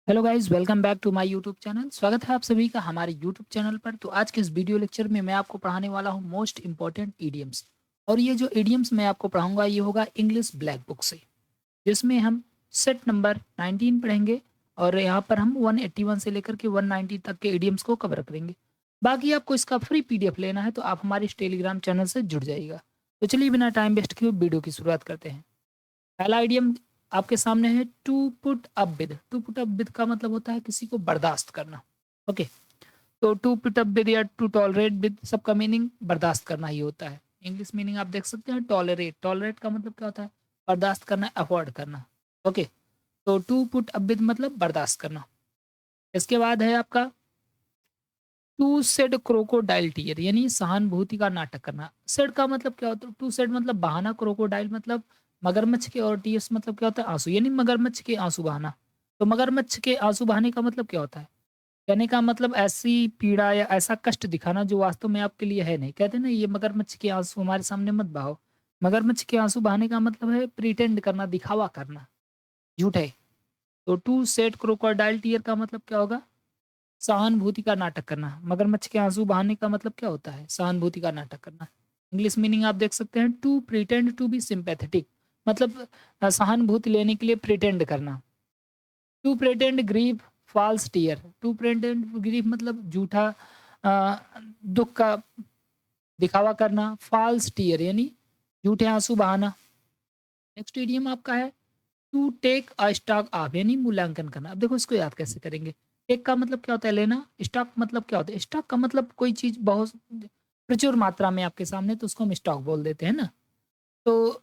Hello guys, welcome back to my YouTube channel. स्वागत है आप सभी का हमारे यूट्यूब चैनल पर। तो आज के इस वीडियो लेक्चर में मैं आपको पढ़ाने वाला हूँ मोस्ट इंपॉर्टेंट इडियम्स। और ये जो इडियम्स मैं आपको पढ़ाऊंगा ये होगा इंग्लिश ब्लैक बुक से, जिसमें हम सेट नंबर 19 पढ़ेंगे। और यहाँ पर हम 181 से लेकर के 190 तक के इडियम्स को कवर करेंगे। बाकी आपको इसका फ्री पीडीएफ लेना है तो आप हमारे इस टेलीग्राम चैनल से जुड़ जाइएगा। तो चलिए बिना टाइम वेस्ट किए वीडियो की शुरुआत करते हैं। पहला आइडियम आपके सामने है to put up with. To put up with का मतलब होता है किसी को बर्दाश्त करना। ओके, तो टू पुट अप विद या टू टॉलरेट विद सबका मीनिंग बर्दाश्त करना ही होता है। इंग्लिश मीनिंग आप देख सकते हैं टॉलरेट। टॉलरेट का मतलब क्या होता है? बर्दाश्त करना, अवॉइड करना। ओके, तो टू पुट अप विद मतलब बर्दाश्त करना। इसके बाद है आपका टू सेड क्रोकोडाइल टीयर, यानी सहानुभूति का नाटक करना। सेड का मतलब क्या होता है? टू सेड मतलब बहाना, क्रोकोडाइल मतलब मगरमच्छ के, और टीयर्स मतलब क्या होता है? आंसू, यानी मगरमच्छ के आंसू बहाना। तो मगरमच्छ के आंसू बहाने का मतलब क्या होता है? कहने का मतलब ऐसी पीड़ा या ऐसा कष्ट दिखाना जो वास्तव में आपके लिए है नहीं। कहते हैं ना, ये मगरमच्छ के आंसू हमारे सामने मत बहाओ। मगरमच्छ के आंसू बहाने का मतलब है प्रिटेंड करना, दिखावा करना, झूठ है। तो टू सेड क्रोकोडाइल टीयर का मतलब क्या होगा? सहानुभूति का नाटक करना। मगरमच्छ के आंसू बहाने का मतलब क्या होता है? सहानुभूति का नाटक करना। इंग्लिश मीनिंग आप देख सकते हैं to pretend to be sympathetic, मतलब सहानुभूति लेने के लिए प्रिटेंड करना। To pretend grieve false tear. To pretend grieve मतलब झूठा अ, दुख का दिखावा करना। फॉल्स टीयर यानी झूठे आंसू बहाना। नेक्स्ट इडियम आपका है to take a stock of, यानी मूल्यांकन करना। अब देखो इसको याद कैसे करेंगे। टेक का मतलब क्या होता है? लेना। स्टॉक मतलब क्या होता है? स्टॉक का मतलब कोई चीज बहुत प्रचुर मात्रा में आपके सामने, तो उसको हम स्टॉक बोल देते हैं ना। तो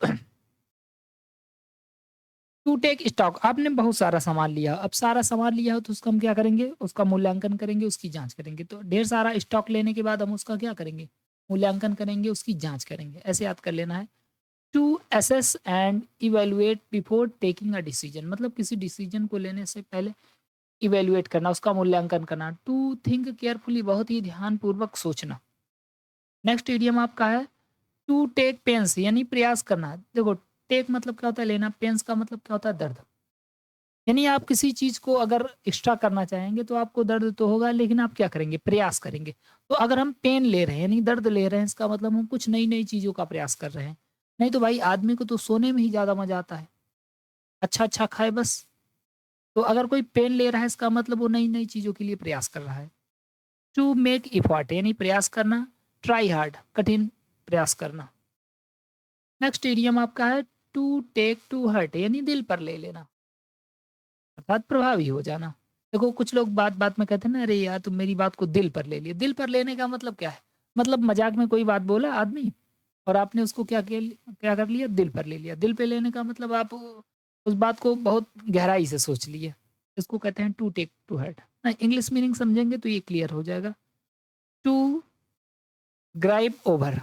टू टेक स्टॉक, आपने बहुत सारा सामान लिया। अब सारा सामान लिया हो तो उसका हम क्या करेंगे? उसका मूल्यांकन करेंगे, उसकी जांच करेंगे। तो ढेर सारा स्टॉक लेने के बाद हम उसका क्या करेंगे? मूल्यांकन करेंगे, उसकी जांच करेंगे। ऐसे याद कर लेना है। To assess and evaluate before taking a decision, मतलब किसी डिसीजन को लेने से पहले इवेल्युएट करना, उसका मूल्यांकन करना। टू थिंक केयरफुली, बहुत ही ध्यानपूर्वक सोचना। नेक्स्ट इडियम आपका है टू टेक पेंस, यानी प्रयास करना। देखो, टेक मतलब क्या होता है? लेना। पेंस का मतलब क्या होता है? दर्द। यानी आप किसी चीज को अगर एक्स्ट्रा करना चाहेंगे तो आपको दर्द तो होगा, लेकिन आप क्या करेंगे? प्रयास करेंगे। तो अगर हम पेन ले रहे हैं यानी दर्द ले रहे हैं, इसका मतलब हम कुछ नई नई चीजों का प्रयास कर रहे हैं। नहीं तो भाई आदमी को तो सोने में ही ज्यादा मजा आता है, अच्छा अच्छा खाए बस। तो अगर कोई पेन ले रहा है इसका मतलब वो नई नई चीजों के लिए प्रयास कर रहा है। टू मेक इफर्ट यानी प्रयास करना। ट्राई हार्ड, कठिन प्रयास करना। नेक्स्ट इडियम आपका है टू टेक टू हर्ट, यानी दिल पर ले लेना, अर्थात प्रभावी हो जाना। देखो कुछ लोग बात बात में कहते हैं ना, अरे यार तुम मेरी बात को दिल पर ले लिया। दिल पर लेने का मतलब क्या है? मतलब मजाक में कोई बात बोला आदमी और आपने उसको क्या कर लिया? दिल पर ले लिया। दिल पे लेने का मतलब आप उस बात को बहुत गहराई से सोच लिए। इसको कहते हैं टू टेक टू हर्ट ना। इंग्लिश मीनिंग समझेंगे तो ये क्लियर हो जाएगा। To grieve over,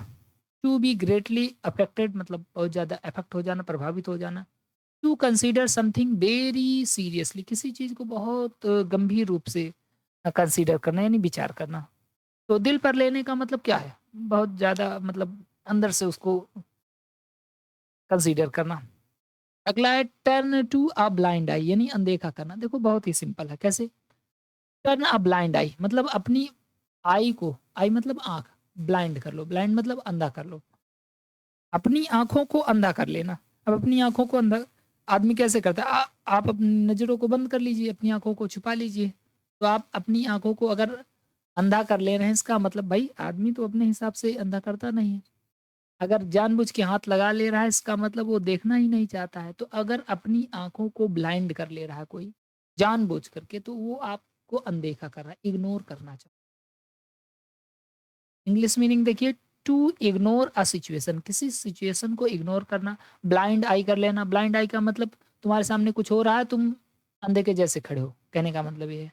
to be greatly affected मतलब बहुत ज़्यादा अफेक्ट हो जाना, प्रभावित हो जाना। To consider something very seriously, किसी चीज़ को बहुत गंभीर रूप से कंसीडर करना यानी विचार करना। तो दिल पर लेने का मतलब क्या है? बहुत ज़्यादा मतलब अंदर से उसको कंसीडर करना। अगला है टर्न टू अ ब्लाइंड आई, यानी अनदेखा करना। देखो बहुत ही सिंपल है। कैसे? टर्न अ ब्लाइंड आई मतलब अपनी आई को, आई मतलब आंख, ब्लाइंड कर लो। ब्लाइंड मतलब अंधा कर लो, अपनी आँखों को अंधा कर लेना। अब अपनी आँखों को अंधा आदमी कैसे करता है? आप अपनी नज़रों को बंद कर लीजिए, अपनी आँखों को छुपा लीजिए। तो आप अपनी आँखों को अगर अंधा कर ले रहे हैं, इसका मतलब भाई आदमी तो अपने हिसाब से अंधा करता नहीं है। अगर जानबूझ के हाथ लगा ले रहा है, इसका मतलब वो देखना ही नहीं चाहता है। तो अगर अपनी आँखों को ब्लाइंड कर ले रहा है कोई जानबूझ करके, तो वो आपको अनदेखा कर रहा है, इग्नोर करना चाहता है। इंग्लिश मीनिंग देखिए टू इग्नोर अ सिचुएशन, किसी सिचुएशन को इग्नोर करना। ब्लाइंड आई कर लेना। ब्लाइंड आई का मतलब तुम्हारे सामने कुछ हो रहा है, तुम अंधे के जैसे खड़े हो, कहने का मतलब ये है।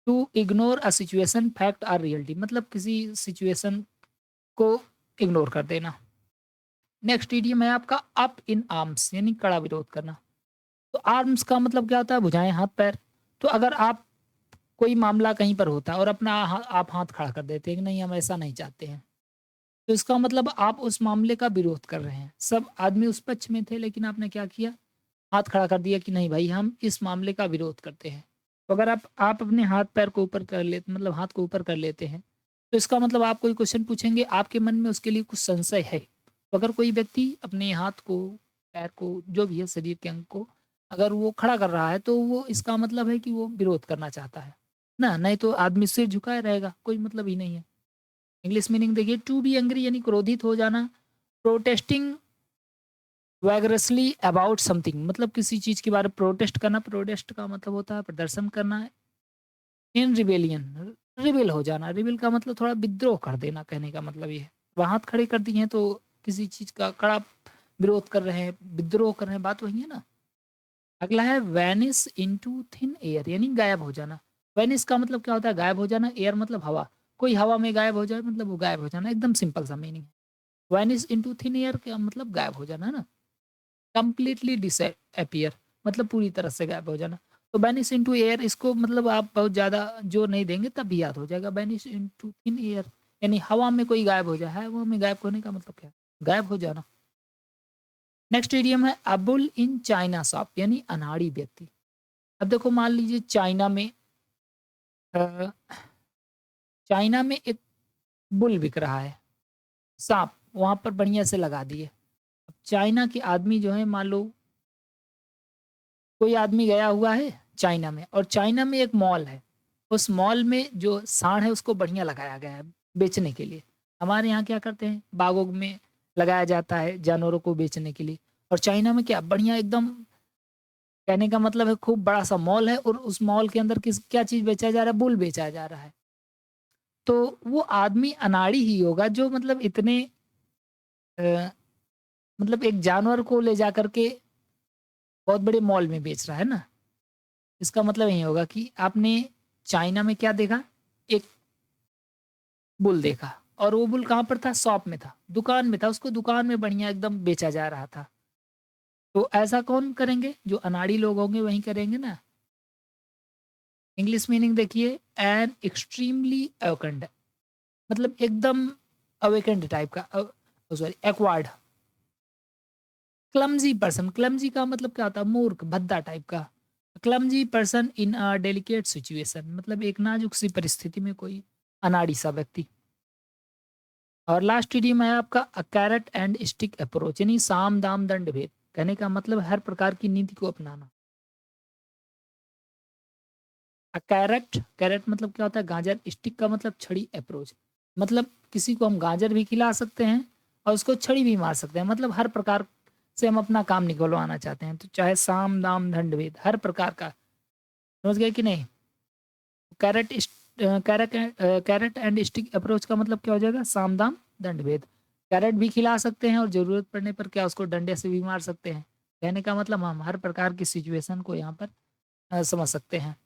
To ignore a situation fact or reality, मतलब किसी सिचुएशन को इग्नोर कर देना। नेक्स्ट इडियम है आपका अप इन आर्म्स, यानी कड़ा विरोध करना। तो आर्म्स का मतलब क्या होता है? भुजाएं, हाथ पैर। तो अगर आप कोई मामला कहीं पर होता है और अपना आप हाथ खड़ा कर देते हैं कि नहीं हम ऐसा नहीं चाहते हैं, तो इसका मतलब आप उस मामले का विरोध कर रहे हैं। सब आदमी उस पक्ष में थे लेकिन आपने क्या किया? हाथ खड़ा कर दिया कि नहीं भाई हम इस मामले का विरोध करते हैं। तो अगर आप अपने हाथ पैर को ऊपर कर लेते मतलब हाथ को ऊपर कर लेते हैं, तो इसका मतलब आप कोई क्वेश्चन पूछेंगे, आपके मन में उसके लिए कुछ संशय है। तो अगर कोई व्यक्ति अपने हाथ को, पैर को, जो भी है शरीर के अंग को अगर वो खड़ा कर रहा है, तो वो इसका मतलब है कि वो विरोध करना चाहता है ना, नहीं तो आदमी सिर झुकाए रहेगा, कोई मतलब ही नहीं है। इंग्लिश मीनिंग देखिए, टू बी एंग्री यानी क्रोधित हो जाना, प्रोटेस्टिंग वैगरसली अबाउट समथिंग मतलब किसी चीज के बारे में प्रोटेस्ट करना, प्रोटेस्ट का मतलब होता है प्रदर्शन करना। इन रिबेलियन, रिबेल हो जाना, रिबेल का मतलब थोड़ा विद्रोह कर देना, कहने का मतलब ये है। वह हाथ खड़े कर दिए हैं तो किसी चीज का कड़ा विरोध कर रहे हैं, विद्रोह कर रहे हैं, बात वही है ना। अगला है वैनिस इनटू थिन एयर यानी गायब हो जाना। वैनिस का मतलब क्या होता है, गायब हो जाना। एयर मतलब हवा, कोई हवा में गायब हो जाए मतलब वो गायब हो जाना, एकदम सिंपल सा मीनिंग है। वैनिस इनटू थिन एयर का मतलब गायब हो जाना है ना। कंप्लीटली डिसअपियर मतलब पूरी तरह से गायब हो जाना। तो बैनिश इनटू एयर, इसको मतलब आप बहुत ज़्यादा जोर नहीं देंगे तब भी याद हो जाएगा। बैनिश इनटू थिन एयर यानी हवा में कोई गायब हो जाए, हवा में गायब होने का मतलब क्या है, गायब हो जाना। नेक्स्ट इडियम है अबुल इन चाइना शॉप यानी अनाड़ी व्यक्ति। अब देखो मान लीजिए अ, चाइना में एक बुल बिक रहा है, सांप वहां पर बढ़िया से लगा दिए। अब चाइना के आदमी जो है, मान लो कोई आदमी गया हुआ है चाइना में, और चाइना में एक मॉल है, उस मॉल में जो सांड है उसको बढ़िया लगाया गया है बेचने के लिए। हमारे यहाँ क्या करते हैं, बागों में लगाया जाता है जानवरों को बेचने के लिए, और चाइना में क्या बढ़िया एकदम, कहने का मतलब है खूब बड़ा सा मॉल है, और उस मॉल के अंदर किस क्या चीज बेचा जा रहा है, बुल बेचा जा रहा है। तो वो आदमी अनाड़ी ही होगा जो मतलब इतने अ, मतलब एक जानवर को ले जा करके बहुत बड़े मॉल में बेच रहा है ना। इसका मतलब यही होगा कि आपने चाइना में क्या देखा, एक बुल देखा, और वो बुल कहाँ पर था, शॉप में था, दुकान में था, उसको दुकान में बढ़िया एकदम बेचा जा रहा था। तो ऐसा कौन करेंगे, जो अनाड़ी लोग होंगे वही करेंगे ना। इंग्लिश मीनिंग देखिए, एन एक्सट्रीमली अवेकेंड मतलब एकदम अवेकेंड टाइप का, sorry acquired. Clumsy person, clumsy का मतलब क्या होता है, मूर्ख भद्दा टाइप का। Clumsy person in a delicate situation मतलब एक नाजुक सी परिस्थिति में कोई अनाड़ी सा व्यक्ति। और लास्ट इडियम है आपका अ कैरेट एंड स्टिक अप्रोच यानी साम दाम दंड भेद, कहने का मतलब हर प्रकार की नीति को अपनाना। अ कैरेट, कैरेट मतलब क्या होता है गाजर, स्टिक का मतलब छड़ी, अप्रोच मतलब किसी को हम गाजर भी खिला सकते हैं और उसको छड़ी भी मार सकते हैं, मतलब हर प्रकार से हम अपना काम निकलवाना चाहते हैं, तो चाहे साम दाम दंड भेद हर प्रकार का। समझ गए कि नहीं। Carat carat carrot and stick approach का मतलब क्या हो जाएगा, साम दाम दंड भेद। कैरेट भी खिला सकते हैं और जरूरत पड़ने पर क्या उसको डंडे से भी मार सकते हैं, कहने का मतलब हम हर प्रकार की सिचुएशन को यहाँ पर समझ सकते हैं।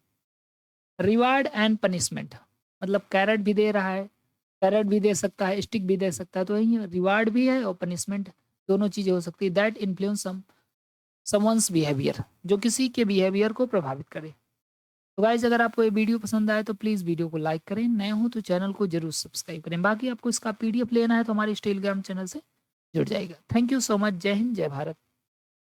रिवार्ड एंड पनिशमेंट मतलब कैरेट भी दे रहा है, कैरेट भी दे सकता है, स्टिक भी दे सकता है, तो यही रिवार्ड भी है और पनिशमेंट, दोनों चीजें हो सकती है। दैट इन्फ्लुएंस समवंस बिहेवियर जो किसी के बिहेवियर को प्रभावित करे। तो गाइज अगर आपको ये वीडियो पसंद आए तो प्लीज़ वीडियो को लाइक करें, नए हो तो चैनल को जरूर सब्सक्राइब करें। बाकी आपको इसका पीडीएफ लेना है तो हमारे टेलीग्राम चैनल से जुड़ जाएगा। थैंक यू सो मच, जय हिंद जय भारत।